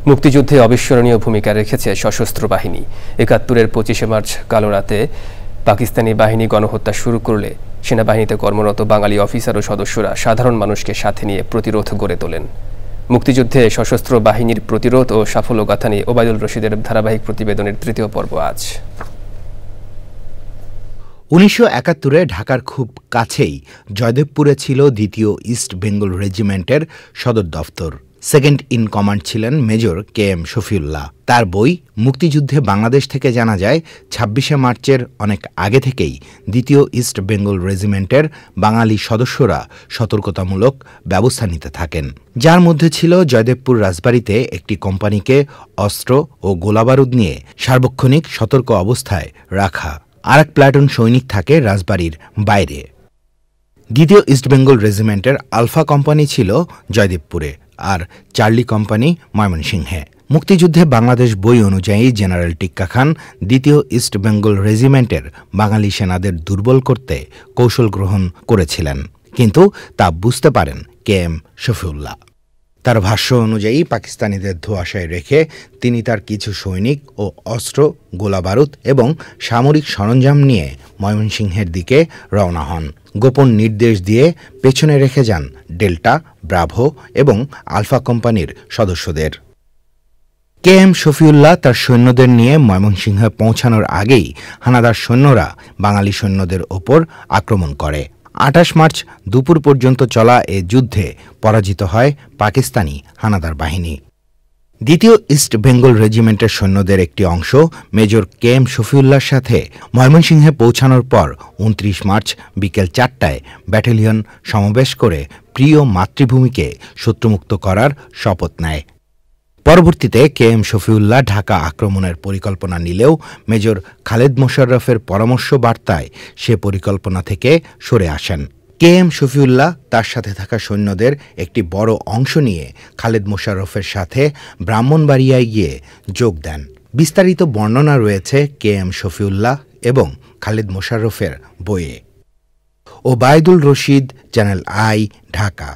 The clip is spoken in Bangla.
মুক্তিযুদ্ধে অবিস্মরণীয় ভূমিকা রেখেছে সশস্ত্র বাহিনী। ৭১-এর ২৫শে মার্চ কালো রাতে পাকিস্তানি বাহিনী গণহত্যা শুরু করলে সেনাবাহিনীতে কর্মরত বাঙালি অফিসার ও সদস্যরা সাধারণ মানুষকে সাথে নিয়ে প্রতিরোধ গড়ে তোলেন। মুক্তিযুদ্ধে সশস্ত্র বাহিনীর প্রতিরোধ ও সাফল্যগাথা নিয়ে ওবায়দুল রশিদের ধারাবাহিক প্রতিবেদনের তৃতীয় পর্ব আজ। ১৯৭১-এ ঢাকার খুব কাছেই জয়দেবপুরে ছিল দ্বিতীয় ইস্ট বেঙ্গল রেজিমেন্টের সদর দফতর। সেকেন্ড ইন কমান্ড ছিলেন মেজর KM শফিউল্লাহ। তার বই মুক্তিযুদ্ধে বাংলাদেশ থেকে জানা যায় ২৬শে মার্চের অনেক আগে থেকেই দ্বিতীয় ইস্ট বেঙ্গল রেজিমেন্টের বাঙালি সদস্যরা সতর্কতামূলক ব্যবস্থা নিতে থাকেন, যার মধ্যে ছিল জয়দেবপুর রাজবাড়িতে একটি কোম্পানিকে অস্ত্র ও গোলাবারুদ নিয়ে সার্বক্ষণিক সতর্ক অবস্থায় রাখা। আর এক প্লাটুন সৈনিক থাকে রাজবাড়ির বাইরে। দ্বিতীয় ইস্ট বেঙ্গল রেজিমেন্টের আলফা কোম্পানি ছিল জয়দেবপুরে আর চার্লি কোম্পানি ময়মনসিংহে। মুক্তিযুদ্ধে বাংলাদেশ বই অনুযায়ী জেনারেল টিক্কা খান দ্বিতীয় ইস্ট বেঙ্গল রেজিমেন্টের বাঙালি সেনাদের দুর্বল করতে কৌশল গ্রহণ করেছিলেন, কিন্তু তা বুঝতে পারেন KM শফিউল্লাহ। তার ভাষ্য অনুযায়ী পাকিস্তানিদের ধোঁয়াশায় রেখে তিনি তার কিছু সৈনিক ও অস্ত্র, গোলাবারুদ এবং সামরিক সরঞ্জাম নিয়ে ময়মনসিংহের দিকে রওনা হন। গোপন নির্দেশ দিয়ে পেছনে রেখে যান ডেল্টা, ব্রাভো এবং আলফা কোম্পানির সদস্যদের। KM শফিউল্লাহ তার সৈন্যদের নিয়ে ময়মনসিংহে পৌঁছানোর আগেই হানাদার সৈন্যরা বাঙালি সৈন্যদের ওপর আক্রমণ করে। ২৮ মার্চ দুপুর পর্যন্ত চলা এ যুদ্ধে পরাজিত হয় পাকিস্তানি হানাদার বাহিনী। দ্বিতীয় ইস্ট বেঙ্গল রেজিমেন্টের সৈন্যদের একটি অংশ মেজর KM শফিউল্লাহর সাথে ময়মনসিংহে পৌঁছানোর পর ২৯ মার্চ বিকেল ৪টায় ব্যাটালিয়ন সমাবেশ করে প্রিয় মাতৃভূমিকে শত্রুমুক্ত করার শপথ নেয়। পরবর্তীতে KM শফিউল্লাহ ঢাকা আক্রমণের পরিকল্পনা নিলেও মেজর খালেদ মোশাররফের পরামর্শ বার্তায় সে পরিকল্পনা থেকে সরে আসেন। KM শফিউল্লাহ তার সাথে থাকা সৈন্যদের একটি বড় অংশ নিয়ে খালেদ মোশাররফের সাথে ব্রাহ্মণবাড়িয়ায় গিয়ে যোগ দেন। বিস্তারিত বর্ণনা রয়েছে KM শফিউল্লাহ এবং খালেদ মোশাররফের বইয়ে। Obaidul Rashid, channel I, Dhaka.